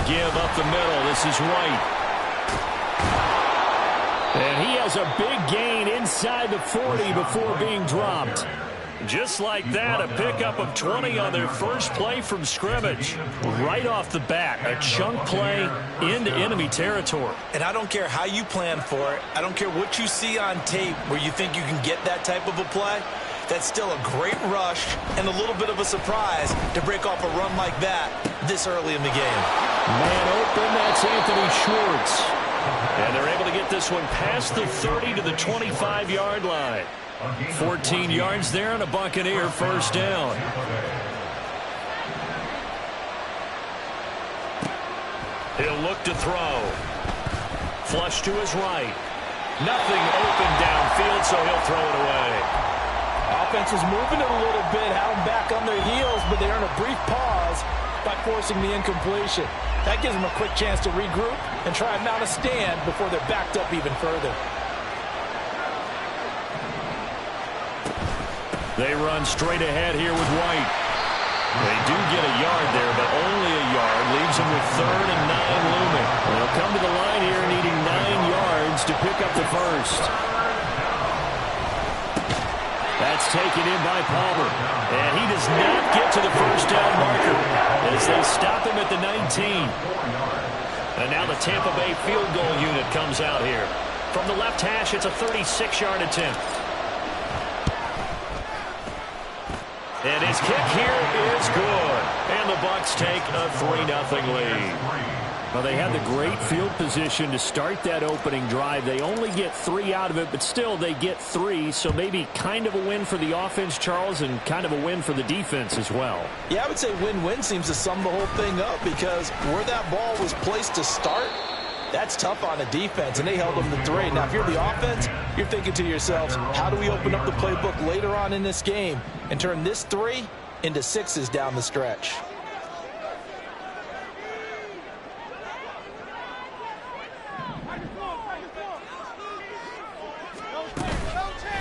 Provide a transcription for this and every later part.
give up the middle. This is White. And he has a big gain inside the 40 before being dropped. Just like that, a pickup of 20 on their first play from scrimmage. Right off the bat, a chunk play into enemy territory. And I don't care how you plan for it. I don't care what you see on tape where you think you can get that type of a play. That's still a great rush and a little bit of a surprise to break off a run like that this early in the game. Man open, that's Anthony Schwartz. And they're able to get this one past the 30 to the 25-yard line. 14 yards there and a Buccaneer first down. He'll look to throw. Flush to his right. Nothing open downfield, so he'll throw it away. Offense was moving it a little bit, had them back on their heels, but they earn a brief pause by forcing the incompletion. That gives them a quick chance to regroup and try and mount a stand before they're backed up even further. They run straight ahead here with White. They do get a yard there, but only a yard. Leaves them with 3rd and 9 looming. They'll come to the line here needing 9 yards to pick up the first. That's taken in by Palmer. And he does not get to the first down marker as they stop him at the 19. And now the Tampa Bay field goal unit comes out here. From the left hash, it's a 36-yard attempt. And his kick here is good. And the Bucs take a 3-0 lead. Well, they had the great field position to start that opening drive. They only get 3 out of it, but still they get 3. So maybe kind of a win for the offense, Charles, and kind of a win for the defense as well. Yeah, I would say win-win seems to sum the whole thing up because where that ball was placed to start, that's tough on the defense, and they held them to 3. Now, if you're the offense, you're thinking to yourselves, how do we open up the playbook later on in this game and turn this 3 into 6s down the stretch?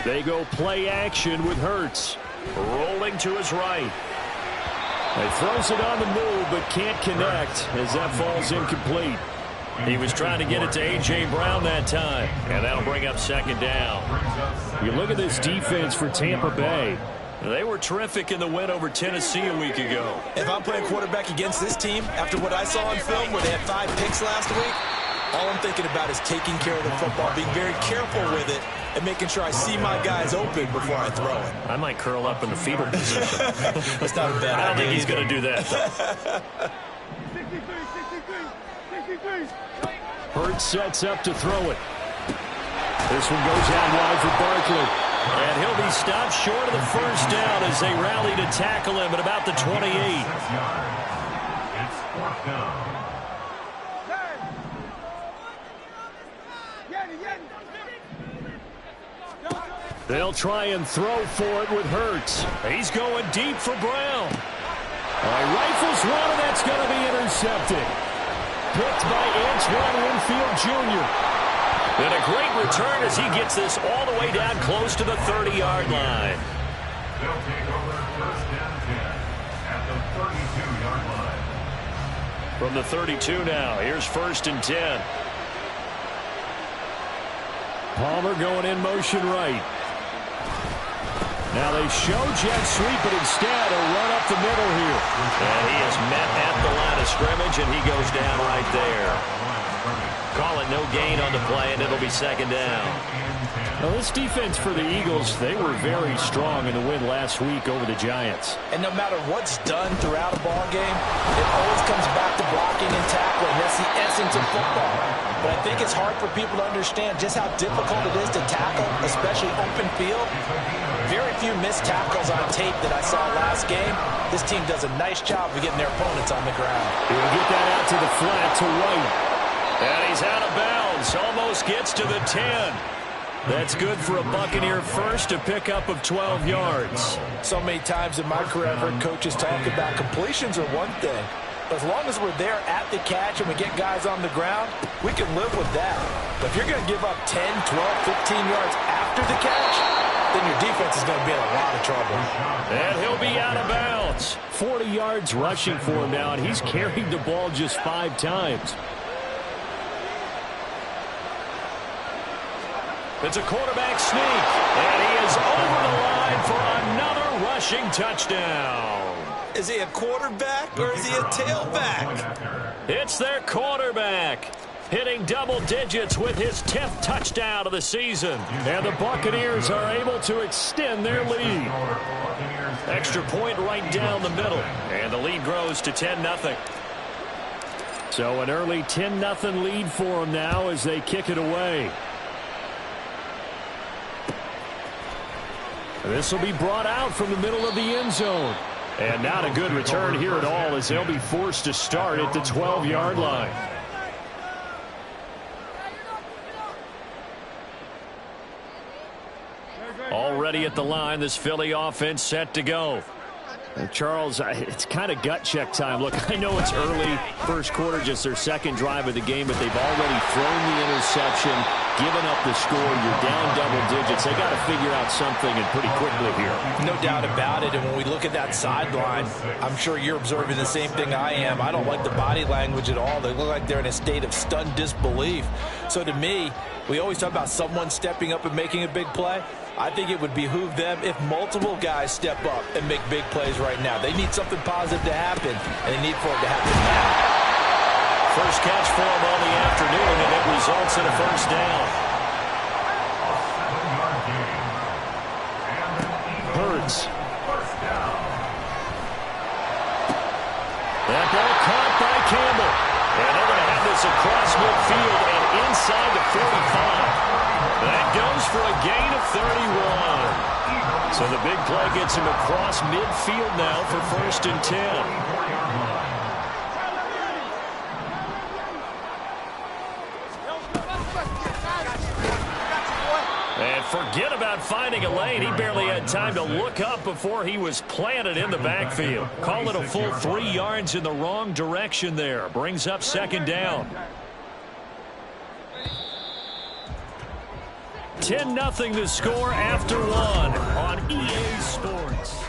They go play action with Hurts. Rolling to his right. He throws it on the move, but can't connect as that falls incomplete. He was trying to get it to A.J. Brown that time, and that'll bring up 2nd down. You look at this defense for Tampa Bay. They were terrific in the win over Tennessee a week ago. If I'm playing quarterback against this team, after what I saw on film where they had 5 picks last week, all I'm thinking about is taking care of the football, being very careful with it, and making sure I see my guys open before I throw it. I might curl up in the fetal position. That's not a bad idea. I don't think he's going to do that, though. Hurts sets up to throw it. This one goes out wide for Barkley. And he'll be stopped short of the first down as they rally to tackle him at about the 28. They'll try and throw for it with Hurts. He's going deep for Brown. Rifles one, and that's going to be intercepted. Picked by Antoine Winfield Jr. And a great return as he gets this all the way down close to the 30-yard line. They'll take over 1st and 10 at the 32-yard line. From the 32 now, here's 1st and 10. Palmer going in motion right. Now they show jet sweep, but instead a run up the middle here. And he is met at the line of scrimmage, and he goes down right there. Call it no gain on the play, and it'll be 2nd down. Now this defense for the Eagles, they were very strong in the win last week over the Giants. And no matter what's done throughout a ball game, it always comes back to blocking and tackling. That's the essence of football. But I think it's hard for people to understand just how difficult it is to tackle, especially open field. Very few missed tackles on tape that I saw last game. This team does a nice job of getting their opponents on the ground. He'll get that out to the flat to White. And he's out of bounds. Almost gets to the 10. That's good for a Buccaneer first, a pickup of 12 yards. So many times in my career I've heard coaches talk about completions are one thing. But as long as we're there at the catch and we get guys on the ground, we can live with that. But if you're going to give up 10, 12, 15 yards after the catch, then your defense is going to be in a lot of trouble. And he'll be out of bounds. 40 yards rushing for him now, and he's carried the ball just 5 times. It's a quarterback sneak, and he is over the line for another rushing touchdown. Is he a quarterback or is he a tailback? It's their quarterback, hitting double digits with his 10th touchdown of the season. And the Buccaneers are able to extend their lead. Extra point right down the middle, and the lead grows to 10-0. So an early 10-0 lead for them now as they kick it away. This will be brought out from the middle of the end zone. And not a good return here at all as they'll be forced to start at the 12-yard line. Already at the line, this Philly offense set to go. And Charles, it's kind of gut check time. Look, I know it's early, first quarter, just their second drive of the game, but they've already thrown the interception, given up the score. You're down double digits. They got to figure out something, and pretty quickly here. No doubt about it. And when we look at that sideline, I'm sure you're observing the same thing I am. I don't like the body language at all. They look like they're in a state of stunned disbelief. So to me, we always talk about someone stepping up and making a big play. I think it would behoove them if multiple guys step up and make big plays right now. They need something positive to happen, and they need for it to happen now. First catch for him on the afternoon, and it results in a first down. Hurts. That ball caught by Campbell. And they're going to have this across midfield and inside the 45. That goes for a gain of 31. So the big play gets him across midfield now for 1st and 10. And forget about finding a lane. He barely had time to look up before he was planted in the backfield. Call it a full 3 yards in the wrong direction there. Brings up 2nd down. 10-0 the score after 1 on EA Sports.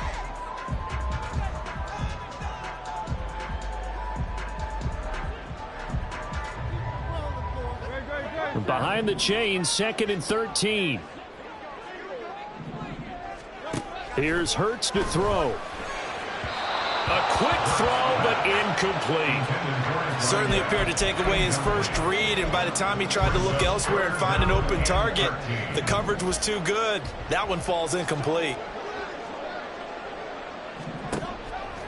Behind the chains, 2nd and 13. Here's Hurts to throw. A quick throw, but incomplete. Certainly appeared to take away his first read, and by the time he tried to look elsewhere and find an open target, the coverage was too good. That one falls incomplete.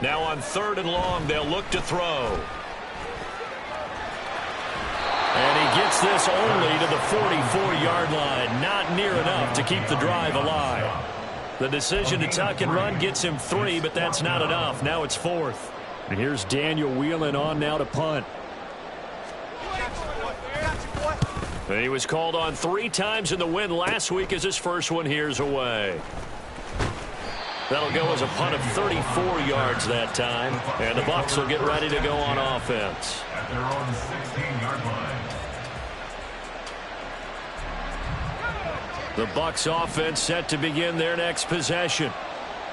Now on 3rd and long, they'll look to throw. And he gets this only to the 44-yard line. Not near enough to keep the drive alive. The decision to tuck and run gets him 3, but that's not enough. Now it's 4th. And here's Daniel wheeling on now to punt. And he was called on 3 times in the win last week as his first one here's away. That'll go as a punt of 34 yards that time. And the Bucs will get ready to go on offense. At their own 16-yard line. The Bucs offense set to begin their next possession.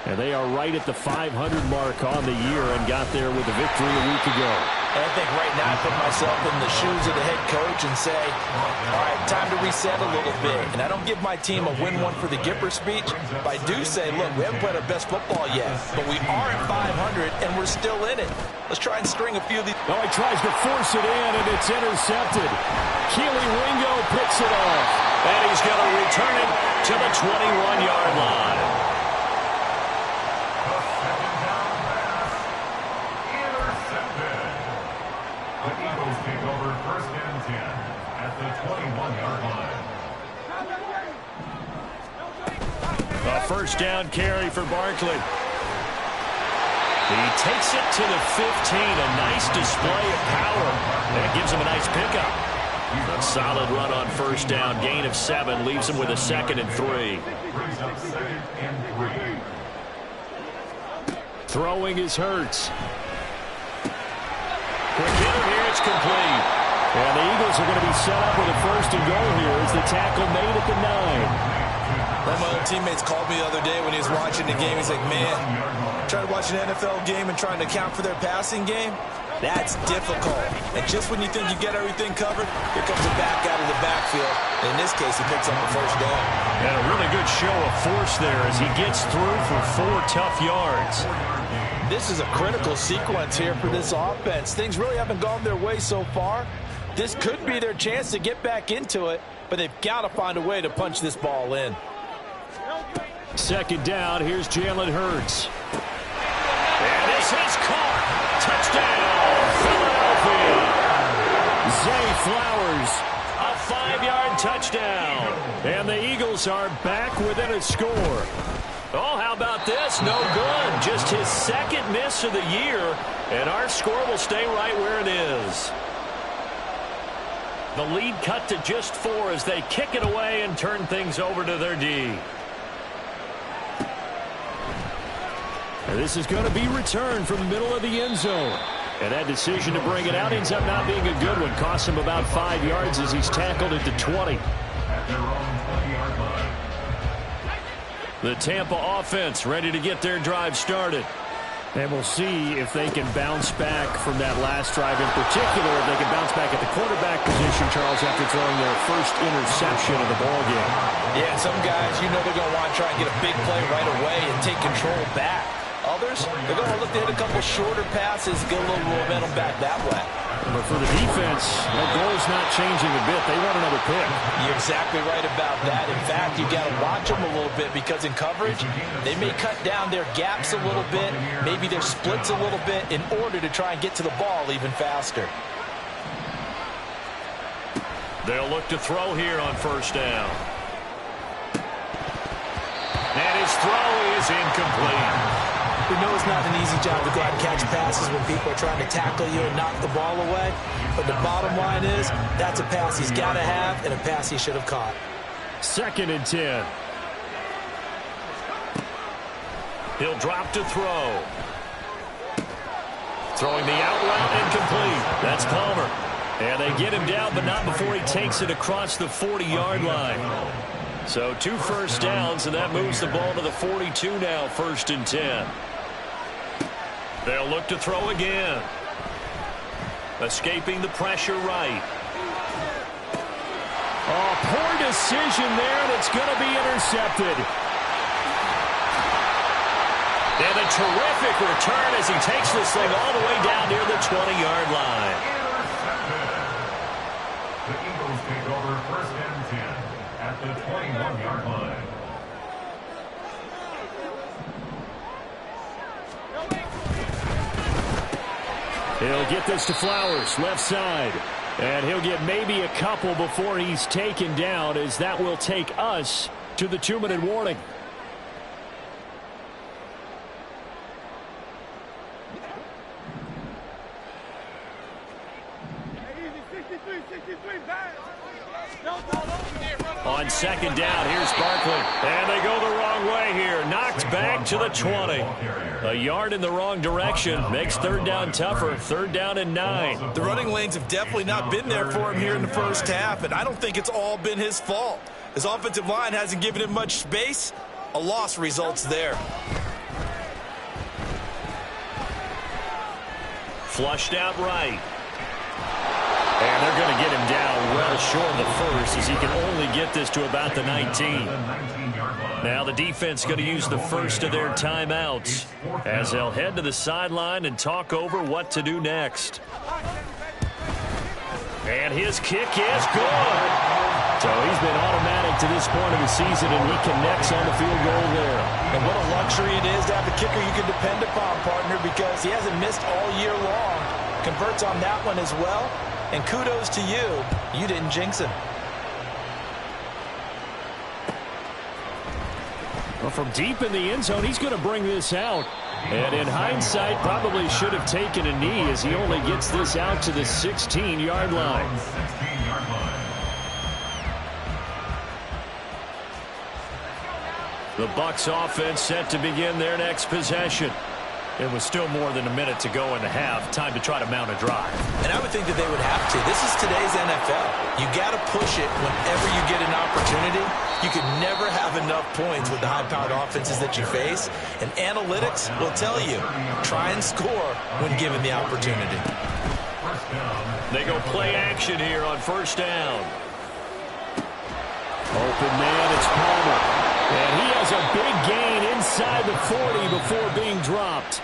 And they are right at the 500 mark on the year and got there with a victory a week ago. And I think right now I put myself in the shoes of the head coach and say, all right, time to reset a little bit. And I don't give my team a win one for the Gipper speech, but I do say, look, we haven't played our best football yet, but we are at 500 and we're still in it. Let's try and string a few of these. Oh, he tries to force it in, and it's intercepted. Keely Ringo picks it off, and he's going to return it to the 21-yard line. A first down carry for Barkley. He takes it to the 15. A nice display of power. That gives him a nice pickup. A solid run on first down. Gain of 7 leaves him with a 2nd and 3. Throwing is Hurts. Quick hitter here. It's complete. And the Eagles are going to be set up with a 1st and goal here as the tackle made at the 9. One of my old teammates called me the other day when he was watching the game. He's like, man, trying to watch an NFL game and trying to account for their passing game, that's difficult. And just when you think you get everything covered, here comes a back out of the backfield. And in this case, he picks up the first down. And a really good show of force there as he gets through for 4 tough yards. This is a critical sequence here for this offense. Things really haven't gone their way so far. This could be their chance to get back into it, but they've got to find a way to punch this ball in. Second down, here's Jalen Hurts. And this is caught. Touchdown, Philadelphia. Zay Flowers, a 5-yard touchdown. And the Eagles are back within a score. Oh, how about this? No good. Just his second miss of the year, and our score will stay right where it is. The lead cut to just 4 as they kick it away and turn things over to their D. And this is going to be returned from the middle of the end zone. And that decision to bring it out ends up not being a good one. Costs him about 5 yards as he's tackled at the 20. The Tampa offense ready to get their drive started. And we'll see if they can bounce back from that last drive in particular. If they can bounce back at the quarterback position, Charles, after throwing their first interception of the ballgame. Yeah, some guys, you know they're going to want to try and get a big play right away and take control back. Others, they're going to look to hit a couple shorter passes, get a little momentum back that way. But for the defense, the goal's not changing a bit. They want another pick. You're exactly right about that. In fact, you've got to watch them a little bit because in coverage, they may cut down their gaps a little bit, maybe their splits a little bit in order to try and get to the ball even faster. They'll look to throw here on first down. And his throw is incomplete. We know it's not an easy job to go out and catch passes when people are trying to tackle you and knock the ball away. But the bottom line is, that's a pass he's got to have and a pass he should have caught. 2nd and 10. He'll drop to throw. Throwing the out route incomplete. That's Palmer. And they get him down, but not before he takes it across the 40-yard line. So 2 first downs, and that moves the ball to the 42 now, 1st and 10. They'll look to throw again. Escaping the pressure right. Oh, poor decision there, and it's going to be intercepted. And a terrific return as he takes this thing all the way down near the 20-yard line. The Eagles take over 1st and 10 at the 21-yard line. He'll get this to Flowers, left side. And he'll get maybe a couple before he's taken down, as that will take us to the 2-minute warning. On 2nd down, here's Barkley. And they go the wrong way here. Knocked back to the 20. A yard in the wrong direction. Makes 3rd down tougher. 3rd down and 9. The running lanes have definitely not been there for him here in the first half, and I don't think it's all been his fault. His offensive line hasn't given him much space. A loss results there. Flushed out right. And they're going to get him down well short of the first, as he can only get this to about the 19. Now the defense going to use the first of their timeouts as they'll head to the sideline and talk over what to do next. And his kick is good. So he's been automatic to this point of the season, and he connects on the field goal there. And what a luxury it is to have a kicker you can depend upon, partner, because he hasn't missed all year long. Converts on that one as well. And kudos to you. You didn't jinx him. Well, from deep in the end zone, he's going to bring this out. And in hindsight, probably should have taken a knee, as he only gets this out to the 16-yard line. The Bucs offense set to begin their next possession. It was still more than a minute to go in the half. Time to try to mount a drive. And I would think that they would have to. This is today's NFL. You got to push it whenever you get an opportunity. You can never have enough points with the high-powered offenses that you face. And analytics will tell you, try and score when given the opportunity. They go play action here on first down. Open man, it's Palmer. And he has a big gain inside the 40 before being dropped.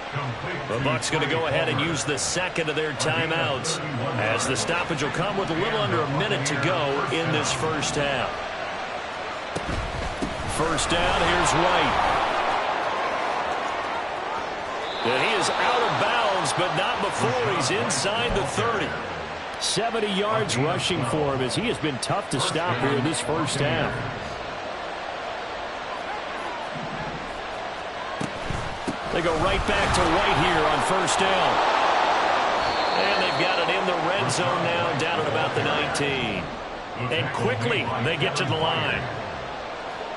The Bucs going to go ahead and use the second of their timeouts, as the stoppage will come with a little under a minute to go in this first half. First down, here's White. And he is out of bounds, but not before he's inside the 30. 70 yards rushing for him, as he has been tough to stop here in this first half. They go right back to White here on first down. And they've got it in the red zone now, down at about the 19. And quickly, they get to the line.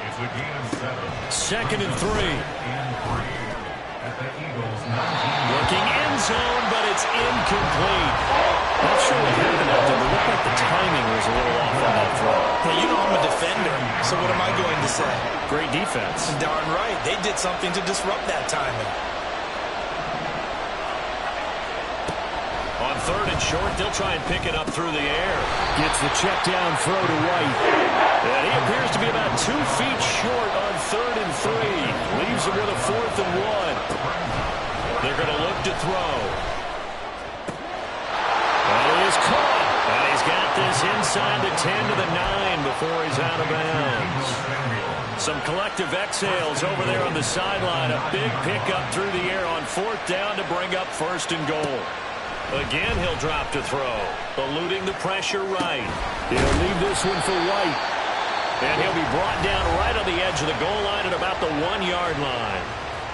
It's a gain of 7. 2nd and 3. At the Eagles' 19. Looking end zone, but it's incomplete. Not sure what happened out there, but it looked like the timing was a little off on that throw. Well, you know I'm a defender, so what am I going to say? Great defense. Darn right. They did something to disrupt that timing. On 3rd and short, they'll try and pick it up through the air. Gets the check down throw to White. And he appears to be about 2 feet short on 3rd and 3. Leaves him with a 4th and 1. They're going to look to throw. And he is caught. And he's got this inside the 10 to the 9 before he's out of bounds. Some collective exhales over there on the sideline. A big pickup through the air on 4th down to bring up 1st and goal. Again, he'll drop to throw. Eluding the pressure right. He'll leave this one for White. And he'll be brought down right on the edge of the goal line at about the 1-yard line.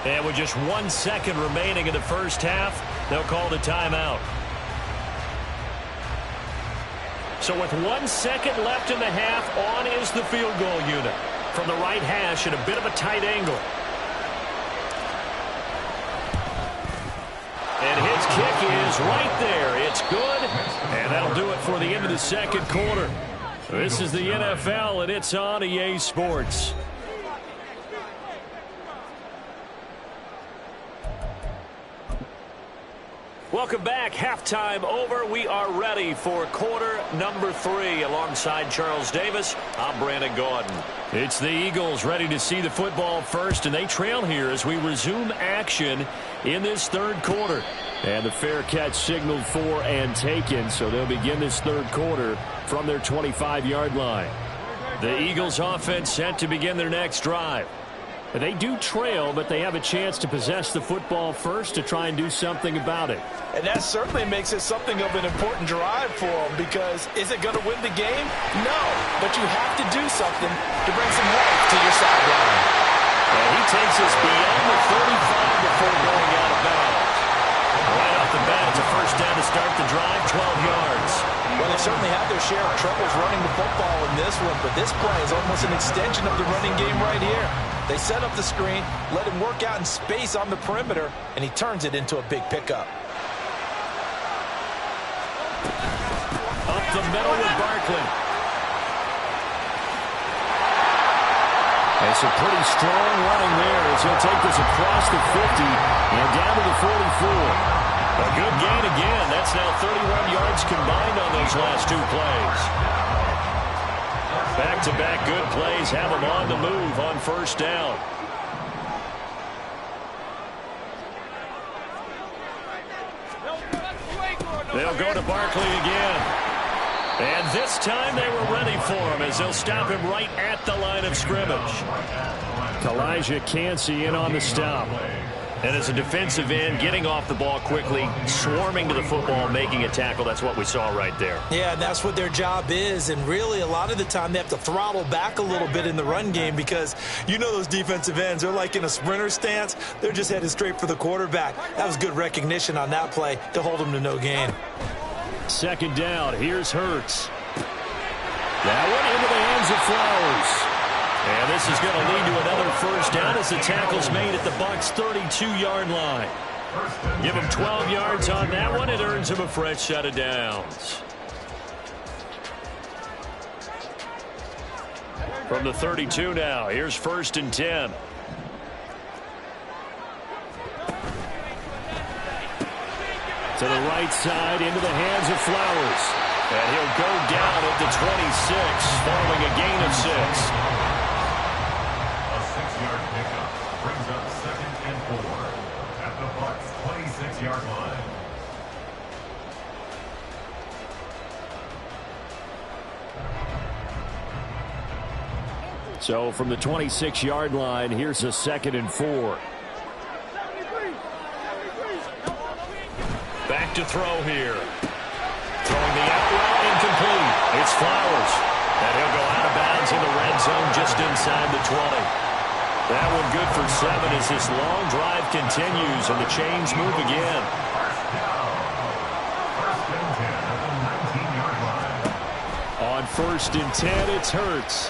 And with just 1 second remaining in the first half, they'll call the timeout. So with 1 second left in the half, on is the field goal unit. From the right hash at a bit of a tight angle. And his kick is right there. It's good. And that'll do it for the end of the second quarter. This is the NFL, and it's on EA Sports. Welcome back. Halftime over. We are ready for quarter number 3. Alongside Charles Davis, I'm Brandon Gaudin. It's the Eagles ready to see the football first, and they trail here as we resume action in this third quarter. And the fair catch signaled for and taken, so they'll begin this third quarter from their 25-yard line. The Eagles offense set to begin their next drive. They do trail, but they have a chance to possess the football first to try and do something about it. And that certainly makes it something of an important drive for them, because is it going to win the game? No, but you have to do something to bring some life to your sideline. And he takes us beyond the 35 before going out of bounds. Right off the bat, it's a first down to start the drive, 12 yards. Well, they certainly had their share of troubles running the football in this one, but this play is almost an extension of the running game right here. They set up the screen, let him work out in space on the perimeter, and he turns it into a big pickup. Up the middle with Barkley. And some pretty strong running there as he'll take this across the 50 and down to the 44. A good gain again. That's now 31 yards combined on those last 2 plays. Back-to-back good plays have them on the move on first down. They'll go to Barkley again. And this time they were ready for him as they'll stop him right at the line of scrimmage. Elijah Cansey in on the stop. And as a defensive end, getting off the ball quickly, swarming to the football, making a tackle. That's what we saw right there. Yeah, and that's what their job is. And really, a lot of the time, they have to throttle back a little bit in the run game, because you know those defensive ends, they're like in a sprinter stance. They're just headed straight for the quarterback. That was good recognition on that play to hold them to no gain. Second down. Here's Hurts. That one into the hands of Flowers. And this is going to lead to another first down as the tackle's made at the Bucs' 32-yard line. Give him 12 yards on that one. It earns him a fresh set of downs. From the 32 now, here's 1st and 10. To the right side, into the hands of Flowers. And he'll go down at the 26, following a gain of 6. A 6-yard pickup brings up 2nd and 4 at the Bucs' 26-yard line. So from the 26-yard line, here's a 2nd and 4. Back to throw here. Throwing the out route, incomplete. It's Flowers. And he'll go out of bounds in the red zone just inside the 20. That one good for 7 as this long drive continues and the chains move again. On 1st and 10, it's Hurts.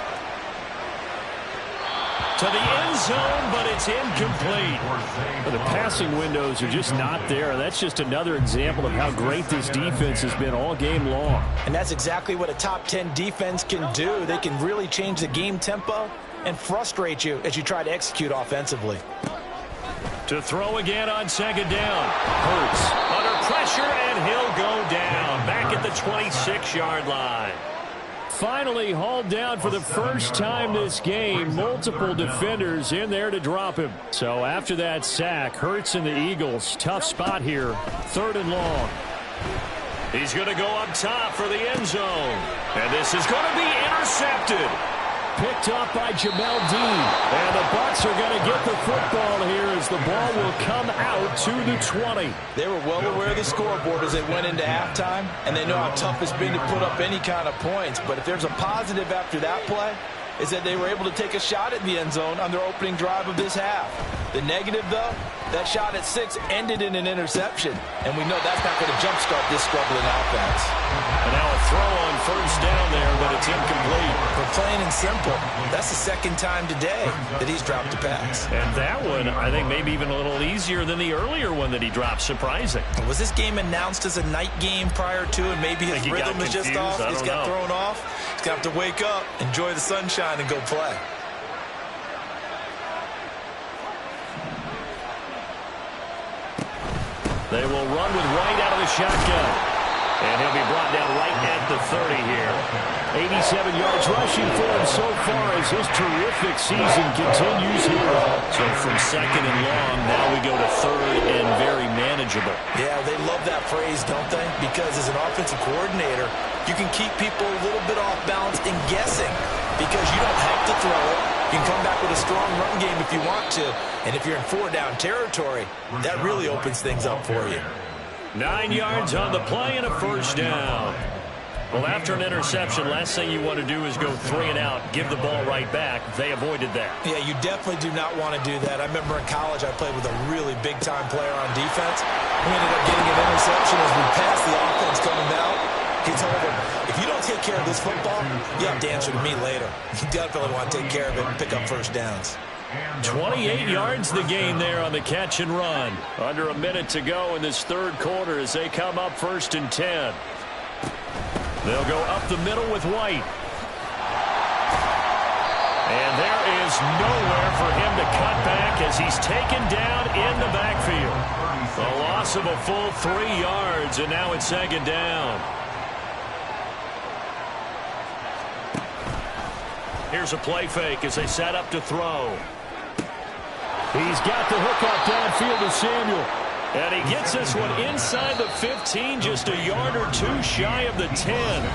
To the end zone, but it's incomplete. The passing windows are just not there. That's just another example of how great this defense has been all game long. And that's exactly what a top 10 defense can do. They can really change the game tempo and frustrate you as you try to execute offensively. To throw again on 2nd down. Hurts under pressure, and he'll go down back at the 26-yard line. Finally hauled down for the first time this game. Multiple defenders in there to drop him. So after that sack, Hurts and the Eagles, tough spot here. 3rd and long. He's going to go up top for the end zone. And this is going to be intercepted. Picked up by Jamel Dean. And the Bucs are going to get the football here as the ball will come out to the 20. They were well aware of the scoreboard as they went into halftime, and they know how tough it's been to put up any kind of points. But if there's a positive after that play, is that they were able to take a shot at the end zone on their opening drive of this half. The negative, though, that shot at 6 ended in an interception, and we know that's not going to jumpstart this struggling offense. And now a throw on 1st down there, but it's incomplete. For plain and simple, that's the 2nd time today that he's dropped a pass. And that one, I think, maybe even a little easier than the earlier one that he dropped. Surprising. Was this game announced as a night game prior to, and maybe his rhythm is just off? He's got thrown off. He's got to wake up, enjoy the sunshine, and go play. They will run with White out of the shotgun. And he'll be brought down right at the 30 here. 87 yards rushing for him so far as his terrific season continues here. So from 2nd and long, now we go to 3rd and very manageable. Yeah, they love that phrase, don't they? Because as an offensive coordinator, you can keep people a little bit off balance and guessing because you don't have to throw it. You can come back with a strong run game if you want to. And if you're in 4-down territory, that really opens things up for you. 9 yards on the play and a 1st down. Well, after an interception, last thing you want to do is go 3 and out, give the ball right back. They avoided that. Yeah, you definitely do not want to do that. I remember in college I played with a really big-time player on defense. We ended up getting an interception as we passed the offense coming out. He told him, if you don't take care of this football, you have to answer to me later. You definitely want to take care of it and pick up 1st downs. 28 yards the gain there on the catch and run. Under a minute to go in this 3rd quarter as they come up 1st and 10. They'll go up the middle with White. And there is nowhere for him to cut back as he's taken down in the backfield. A loss of a full 3 yards, and now it's 2nd down. Here's a play fake as they set up to throw. He's got the hook up downfield to Samuel. And he gets this one inside the 15, just a yard or 2 shy of the 10.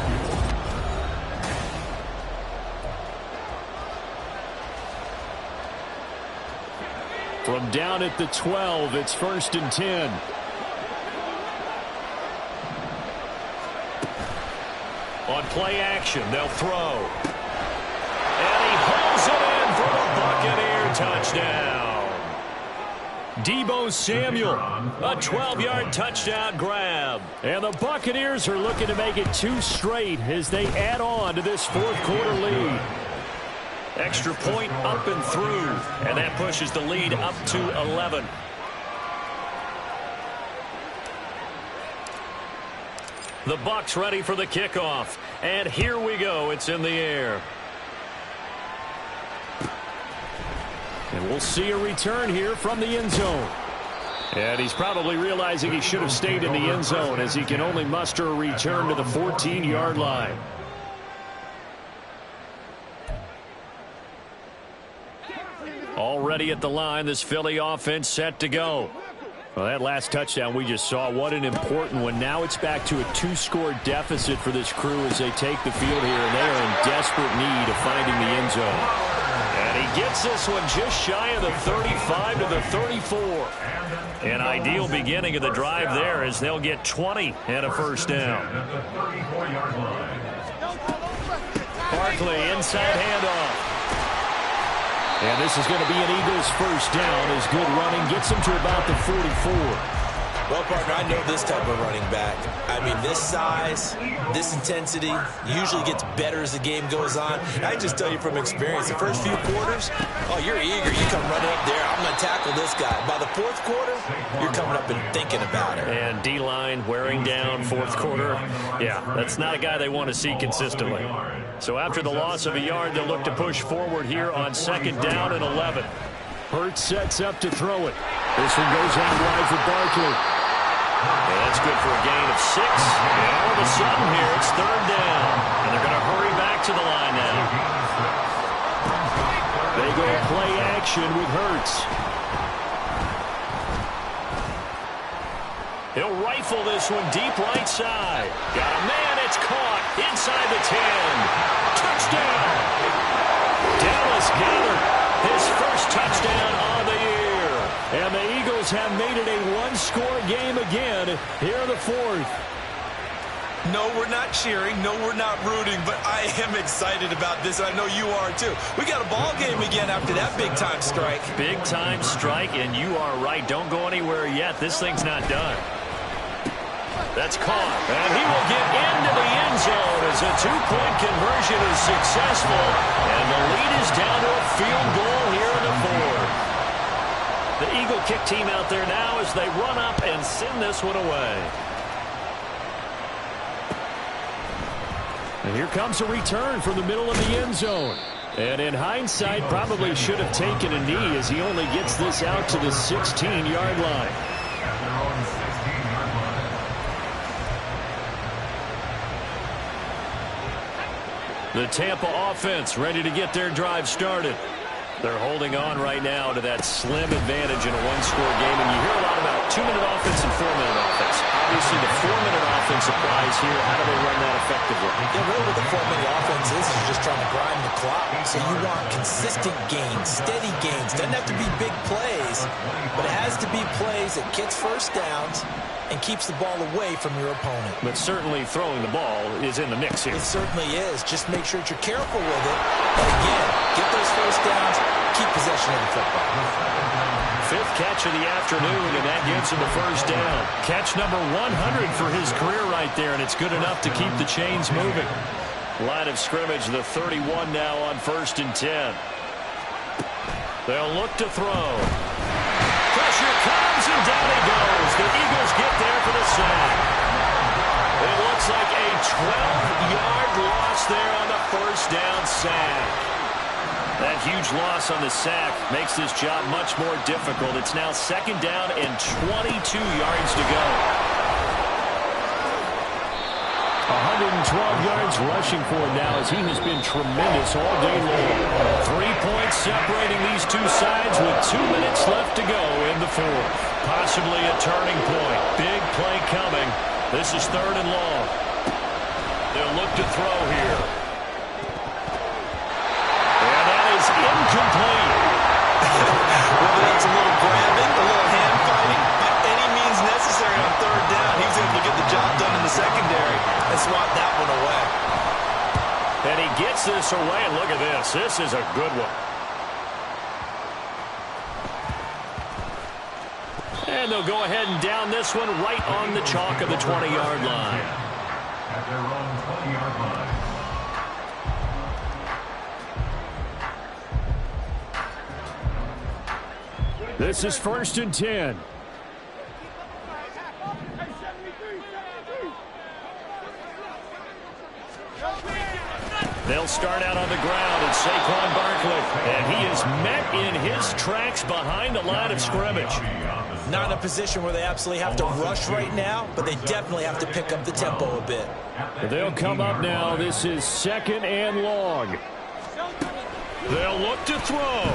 From down at the 12, it's 1st and 10. On play action, they'll throw. And he hauls it in for the Buccaneer touchdown. Deebo Samuel, a 12-yard touchdown grab. And the Buccaneers are looking to make it 2 straight as they add on to this 4th quarter lead. Extra point up and through, and that pushes the lead up to 11. The Bucs ready for the kickoff. And here we go. It's in the air. And we'll see a return here from the end zone. And he's probably realizing he should have stayed in the end zone as he can only muster a return to the 14-yard line. Already at the line, this Philly offense set to go. Well, that last touchdown we just saw, what an important one. Now it's back to a 2-score deficit for this crew as they take the field here, and they are in desperate need of finding the end zone. And he gets this one just shy of the 35 to the 34. An ideal beginning of the drive there as they'll get 20 and a first down. Barkley, inside handoff. And this is going to be an Eagles first down as good running gets them to about the 44. Well, partner, I know this type of running back. I mean, this size, this intensity usually gets better as the game goes on. I can just tell you from experience, the first few quarters, oh, you're eager. You come running up there. I'm going to tackle this guy. By the fourth quarter, you're coming up and thinking about it. And D-line wearing down fourth quarter. Yeah, that's not a guy they want to see consistently. So after the loss of a yard, they'll look to push forward here on second down and 11. Hurts sets up to throw it. This one goes out wide for Barkley. And that's good for a gain of 6. And all of a sudden here, it's third down. And they're going to hurry back to the line now. They go play action with Hurts. He'll rifle this one deep right side. Got a man, it's caught inside the 10. Touchdown. Dallas Goedert, his first touchdown on the year. And the Eagles have made it a one-score game again here in the fourth. No, we're not cheering. No, we're not rooting. But I am excited about this. I know you are, too. We got a ball game again after that big-time strike. Big-time strike, and you are right. Don't go anywhere yet. This thing's not done. That's caught. And he will get into the end zone as a two-point conversion is successful. And the lead is down to a field goal here in the fourth. The Eagle kick team out there now as they run up and send this one away. And here comes a return from the middle of the end zone. And in hindsight, probably should have taken a knee as he only gets this out to the 16-yard line. The Tampa offense ready to get their drive started. They're holding on right now to that slim advantage in a one-score game. And you hear a lot about 2-minute offense and 4-minute offense. Obviously, the 4-minute offense applies here. How do they run that effectively? Yeah, really what the 4-minute offense is just trying to grind the clock. So you want consistent gains, steady gains. Doesn't have to be big plays, but it has to be plays that gets first downs and keeps the ball away from your opponent. But certainly throwing the ball is in the mix here. It certainly is. Just make sure that you're careful with it. And again, get those first downs, keep possession of the football. Fifth catch of the afternoon, and that gets him the first down. Catch number 100 for his career right there, and it's good enough to keep the chains moving. Line of scrimmage, the 31 now on 1st and 10. They'll look to throw. Pressure comes, and down he goes. The Eagles get there for the sack. It looks like a 12-yard loss there on the first down sack. That huge loss on the sack makes this job much more difficult. It's now second down and 22 yards to go. 112 yards rushing for him now as he has been tremendous all day long. 3 points separating these two sides with 2 minutes left to go in the fourth. Possibly a turning point. Big play coming. This is third and long. They'll look to throw here. And that is incomplete. Whether that's a little grabbing, a little hand fighting, by any means necessary on third down, he was able to get the job done in the secondary and swat that one away. And he gets this away, and look at this. This is a good one. And they'll go ahead and down this one right on the chalk of the 20-yard line. At their own 20-yard line. This is 1st and 10. They'll start out on the ground. It's Saquon Barkley. And he is met in his tracks behind the line of scrimmage. Not in a position where they absolutely have to rush right now, but they definitely have to pick up the tempo a bit. They'll come up now. This is 2nd and long. They'll look to throw.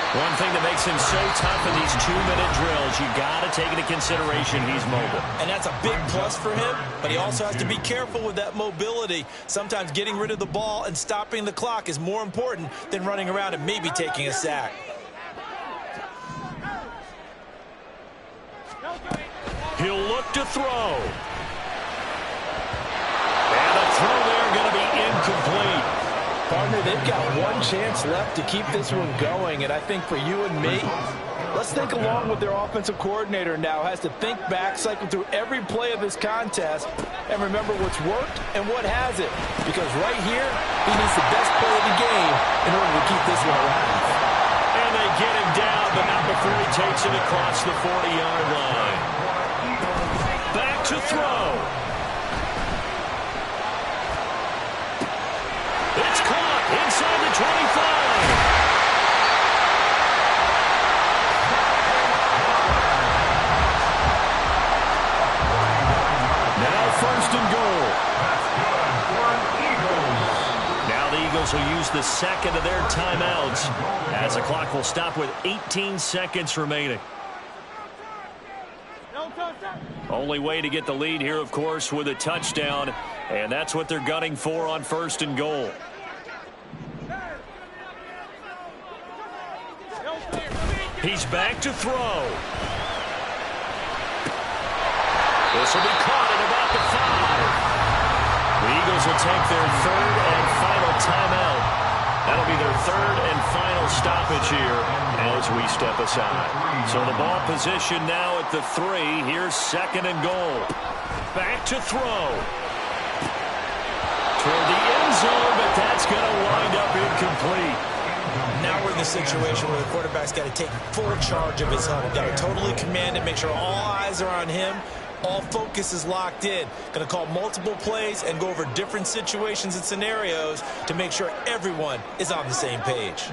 One thing that makes him so tough in these 2-minute drills, you got to take into consideration he's mobile. And that's a big plus for him, but he also has to be careful with that mobility. Sometimes getting rid of the ball and stopping the clock is more important than running around and maybe taking a sack. He'll look to throw. And a throw there going to be incomplete. Partner, they've got one chance left to keep this one going, and I think for you and me, let's think along with their offensive coordinator now. Has to think back, cycle through every play of this contest, and remember what's worked and what hasn't. Because right here, he needs the best play of the game in order to keep this one alive. And they get him down, but not before he takes it across the 40-yard line. Back to throw. It's caught inside the 25. Now 1st and goal. Now the Eagles will use the second of their timeouts as the clock will stop with 18 seconds remaining. Only way to get the lead here, of course, with a touchdown, and that's what they're gunning for on 1st and goal. He's back to throw. This will be caught at about the 5. The Eagles will take their 3rd and final timeout. That'll be their 3rd and final stoppage here as we step aside. So the ball position now at the 3. Here's 2nd and goal. Back to throw. Toward the end zone, but that's going to wind up incomplete. Now we're in the situation where the quarterback's got to take full charge of his huddle. Got to totally command it, make sure all eyes are on him. All focus is locked in. Going to call multiple plays and go over different situations and scenarios to make sure everyone is on the same page.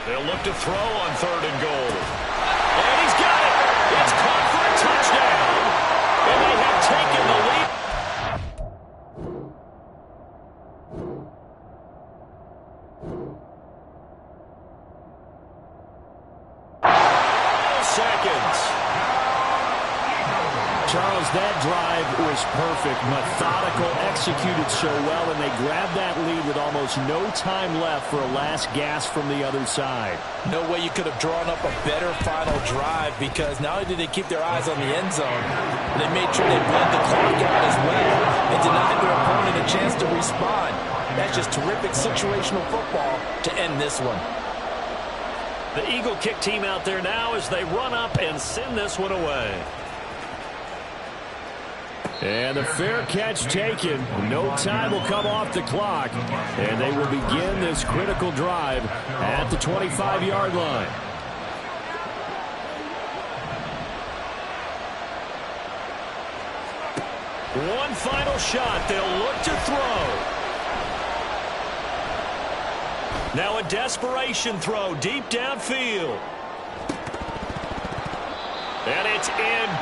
They'll look to throw on 3rd and goal. And he's got it. It's caught for a touchdown. And they have taken the lead. Seconds. Charles, that drive was perfect, methodical, executed so well, and they grabbed that lead with almost no time left for a last gasp from the other side. No way you could have drawn up a better final drive, because not only did they keep their eyes on the end zone, they made sure they bled the clock out as well and denied their opponent a chance to respond. That's just terrific situational football to end this one. The Eagle kick team out there now as they run up and send this one away. And the fair catch taken. No time will come off the clock. And they will begin this critical drive at the 25-yard line. One final shot. They'll look to throw. Now a desperation throw deep downfield. And it's in.